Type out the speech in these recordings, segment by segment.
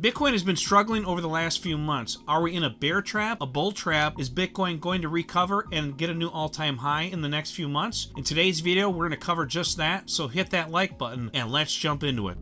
Bitcoin has been struggling over the last few months. Are we in a bear trap, a bull trap? Is Bitcoin going to recover and get a new all-time high in the next few months? In today's video, we're going to cover just that, so hit that like button and let's jump into it.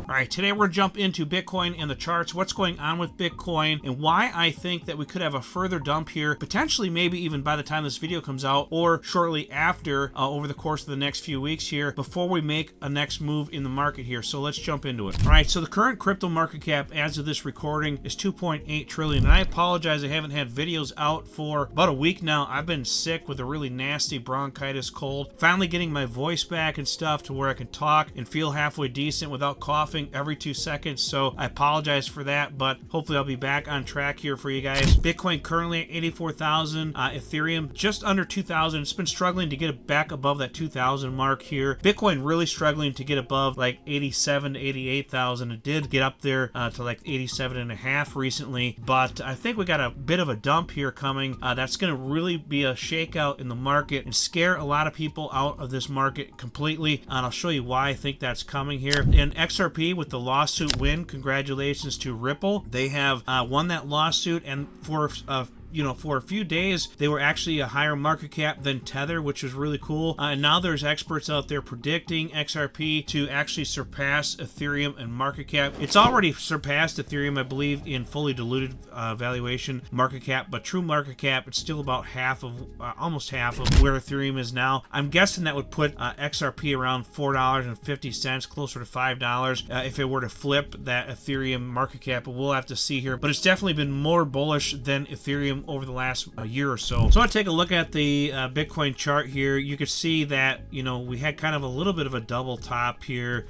All right, today we're going to jump into Bitcoin and the charts, what's going on with Bitcoin, and why I think that we could have a further dump here, potentially maybe even by the time this video comes out, or shortly after, over the course of the next few weeks here, before we make a next move in the market here. So let's jump into it. All right, so the current crypto market cap as of this recording is 2.8 trillion, and I apologize I haven't had videos out for about a week now. I've been sick with a really nasty bronchitis cold, finally getting my voice back and stuff to where I can talk and feel halfway decent without coughing every 2 seconds, so I apologize for that, but hopefully I'll be back on track here for you guys. Bitcoin currently at 84,000, Ethereum just under 2,000. It's been struggling to get back above that 2,000 mark here. Bitcoin really struggling to get above like 87 to 88,000. It did get up there to like 87.5 recently, but I think we got a bit of a dump here coming. That's going to really be a shakeout in the market and scare a lot of people out of this market completely, and I'll show you why I think that's coming here. And XRP with the lawsuit win, congratulations to Ripple. They have won that lawsuit, and for a few days they were actually a higher market cap than Tether, which was really cool. And now there's experts out there predicting XRP to actually surpass Ethereum in market cap. It's already surpassed Ethereum, I believe, in fully diluted valuation market cap, but true market cap, it's still about half of, almost half of where Ethereum is now. I'm guessing that would put XRP around $4.50, closer to $5 if it were to flip that Ethereum market cap. But we'll have to see here, but it's definitely been more bullish than Ethereum over the last year or so. So I'll take a look at the Bitcoin chart here. You can see that, you know, we had kind of a little bit of a double top here,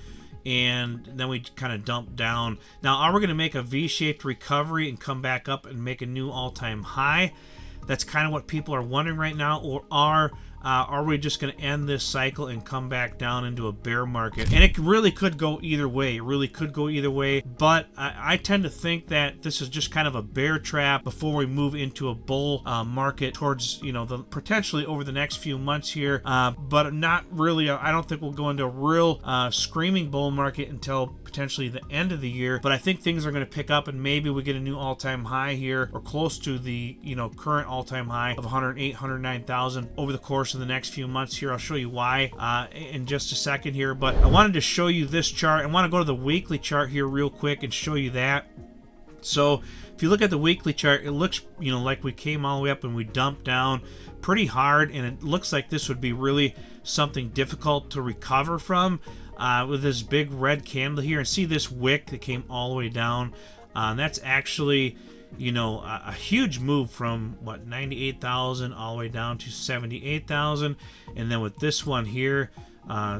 and then we kind of dumped down. Now, are we going to make a V-shaped recovery and come back up and make a new all-time high? That's kind of what people are wondering right now. Or are we just going to end this cycle and come back down into a bear market? And it really could go either way. It really could go either way. But I tend to think that this is just kind of a bear trap before we move into a bull market towards, you know, potentially over the next few months here. But not really. I don't think we'll go into a real screaming bull market until potentially the end of the year. But I think things are going to pick up, and maybe we get a new all-time high here, or close to the, you know, current all-time high of 108, 109,000 over the course of the next few months here. I'll show you why in just a second here, but I wanted to show you this chart. I want to go to the weekly chart here real quick and show you that. So if you look at the weekly chart, it looks, you know, like we came all the way up and we dumped down pretty hard, and it looks like this would be really something difficult to recover from with this big red candle here. And see this wick that came all the way down. That's actually, you know, a huge move from what, 98,000 all the way down to 78,000, and then with this one here,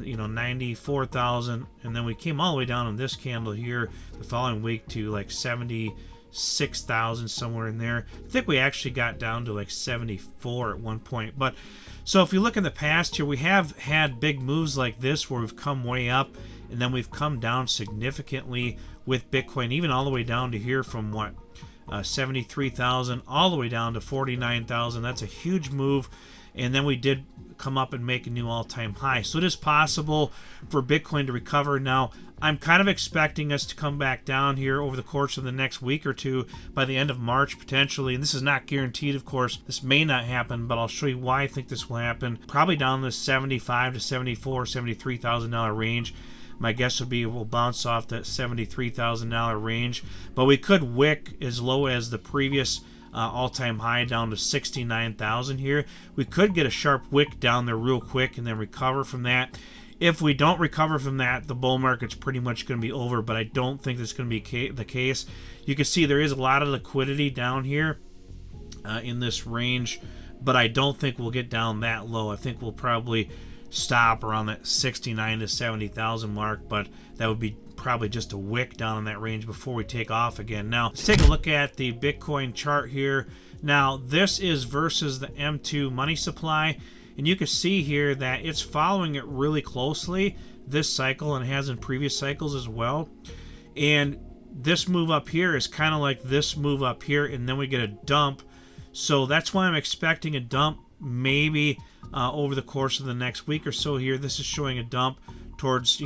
you know, 94,000, and then we came all the way down on this candle here the following week to like 76,000, somewhere in there. I think we actually got down to like 74 at one point. But so if you look in the past here, we have had big moves like this where we've come way up and then we've come down significantly with Bitcoin, even all the way down to here from what, 73,000 all the way down to 49,000. That's a huge move, and then we did come up and make a new all-time high. So it is possible for Bitcoin to recover. Now, I'm kind of expecting us to come back down here over the course of the next week or two, by the end of March potentially, and this is not guaranteed, of course. This may not happen, but I'll show you why I think this will happen. Probably down the 75 to 74, $73,000 range. My guess would be we'll bounce off that $73,000 range, but we could wick as low as the previous all-time high down to 69,000 here. We could get a sharp wick down there real quick and then recover from that. If we don't recover from that, the bull market's pretty much going to be over, but I don't think that's going to be the case. You can see there is a lot of liquidity down here in this range, but I don't think we'll get down that low. I think we'll probably stop around that 69 to 70,000 mark, but that would be probably just a wick down in that range before we take off again. Now let's take a look at the Bitcoin chart here. Now this is versus the M2 money supply, and you can see here that it's following it really closely this cycle, and has in previous cycles as well. And this move up here is kind of like this move up here, and then we get a dump. So that's why I'm expecting a dump maybe over the course of the next week or so here. This is showing a dump towards,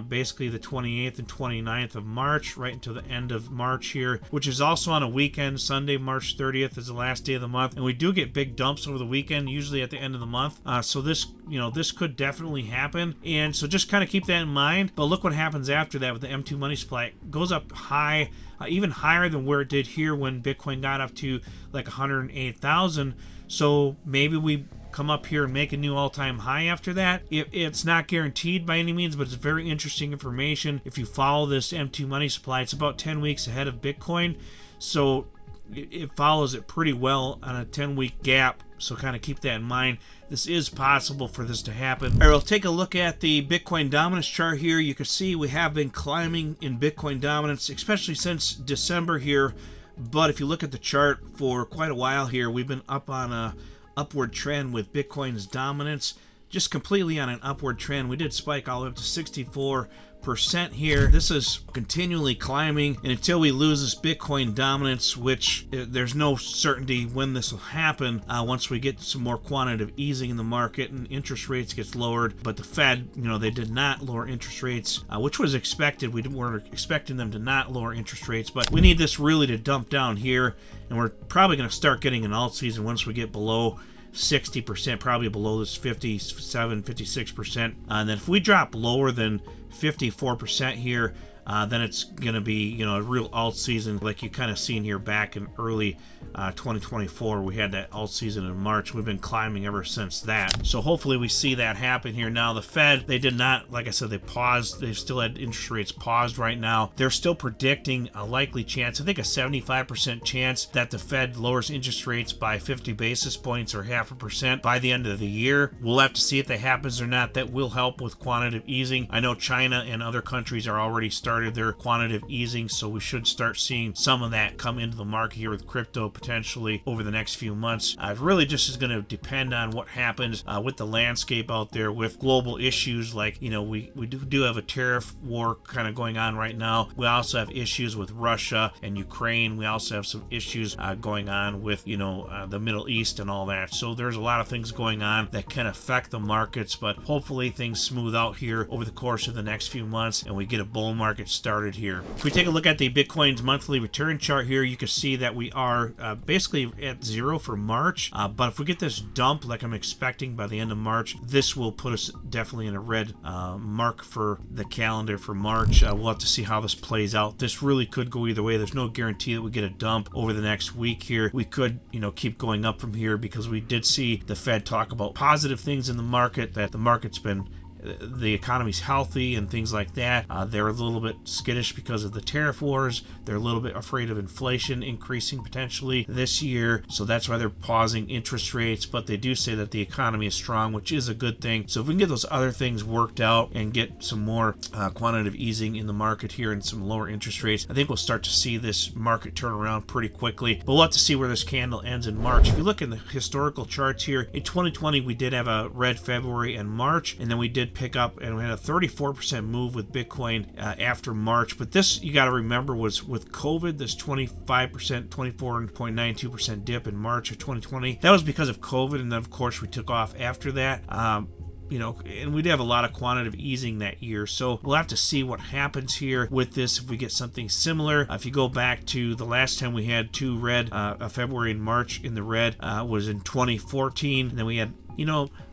basically the 28th and 29th of March, right until the end of March here, which is also on a weekend. Sunday, March 30th is the last day of the month, and we do get big dumps over the weekend, usually at the end of the month. So this, this could definitely happen, and so just kind of keep that in mind. But look what happens after that with the M2 money supply. It goes up high, even higher than where it did here when Bitcoin got up to like 108,000. So maybe we come up here and make a new all-time high after that. It's not guaranteed by any means, but it's very interesting information. If you follow this M2 money supply, it's about 10 weeks ahead of Bitcoin, so it follows it pretty well on a 10-week gap. So kind of keep that in mind. This is possible for this to happen. All right, we'll take a look at the Bitcoin dominance chart here. You can see we have been climbing in Bitcoin dominance, especially since December here. But if you look at the chart for quite a while here, we've been up on a upward trend with Bitcoin's dominance, just completely on an upward trend. We did spike all the way up to 64% here. This is continually climbing, and until we lose this Bitcoin dominance, which there's no certainty when this will happen, once we get some more quantitative easing in the market and interest rates gets lowered. But the Fed, they did not lower interest rates, which was expected. We weren't expecting them to not lower interest rates, but we need this really to dump down here, and we're probably going to start getting an alt season once we get below 60%, probably below this 57, 56%. And then if we drop lower than 54% here, then it's going to be, a real alt season like you kind of seen here back in early 2024. We had that alt season in March. We've been climbing ever since that. So hopefully we see that happen here. Now the Fed, they did not, like I said, they paused. They've still had interest rates paused right now. They're still predicting a likely chance, I think a 75% chance that the Fed lowers interest rates by 50 basis points or 0.5% by the end of the year. We'll have to see if that happens or not. That will help with quantitative easing. I know China and other countries are already started their quantitative easing, so we should start seeing some of that come into the market here with crypto potentially over the next few months. It really just is going to depend on what happens with the landscape out there with global issues like, we do have a tariff war kind of going on right now. We also have issues with Russia and Ukraine. We also have some issues going on with, the Middle East and all that. So there's a lot of things going on that can affect the markets, but hopefully things smooth out here over the course of the next few months and we get a bull market started here. If we take a look at the Bitcoin's monthly return chart here, you can see that we are basically at zero for March, but if we get this dump like I'm expecting by the end of March, this will put us definitely in a red mark for the calendar for March. We'll have to see how this plays out. This really could go either way. There's no guarantee that we get a dump over the next week here. We could, keep going up from here because we did see the Fed talk about positive things in the market, that the market's been the economy's healthy and things like that. They're a little bit skittish because of the tariff wars. They're a little bit afraid of inflation increasing potentially this year, so that's why they're pausing interest rates. But they do say that the economy is strong, which is a good thing. So if we can get those other things worked out and get some more quantitative easing in the market here and some lower interest rates, I think we'll start to see this market turn around pretty quickly. But we'll have to see where this candle ends in March. If you look in the historical charts here, in 2020 we did have a red February and March, and then we did pick up and we had a 34% move with Bitcoin after March. But this, you got to remember, was with COVID, this 25%, 24.92% dip in March of 2020. That was because of COVID, and then of course we took off after that. And we did have a lot of quantitative easing that year. So we'll have to see what happens here with this if we get something similar. If you go back to the last time we had two red, February and March in the red, was in 2014. And then we had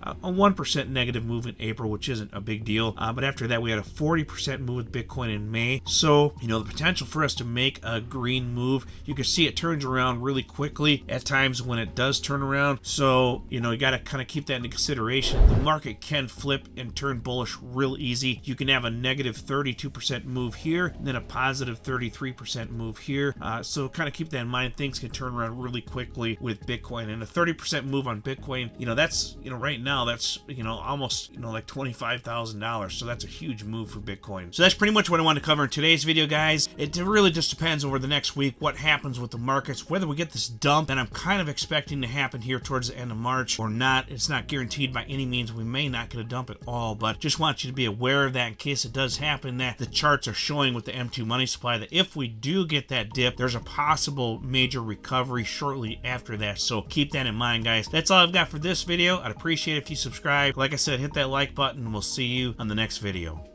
a 1% negative move in April, which isn't a big deal. But after that, we had a 40% move with Bitcoin in May. So, the potential for us to make a green move, you can see it turns around really quickly at times when it does turn around. So, you got to kind of keep that into consideration. The market can flip and turn bullish real easy. You can have a negative 32% move here, and then a positive 33% move here. So kind of keep that in mind. Things can turn around really quickly with Bitcoin. And a 30% move on Bitcoin, that's, right now, now, that's, you know, almost, you know, like $25,000. So that's a huge move for Bitcoin. So that's pretty much what I wanted to cover in today's video, guys. It really just depends over the next week what happens with the markets, whether we get this dump that I'm kind of expecting to happen here towards the end of March or not. It's not guaranteed by any means. We may not get a dump at all, but just want you to be aware of that in case it does happen, that the charts are showing with the M2 money supply that if we do get that dip, there's a possible major recovery shortly after that. So keep that in mind, guys. That's all I've got for this video. I'd appreciate it if you subscribe. Like I said, hit that like button and we'll see you on the next video.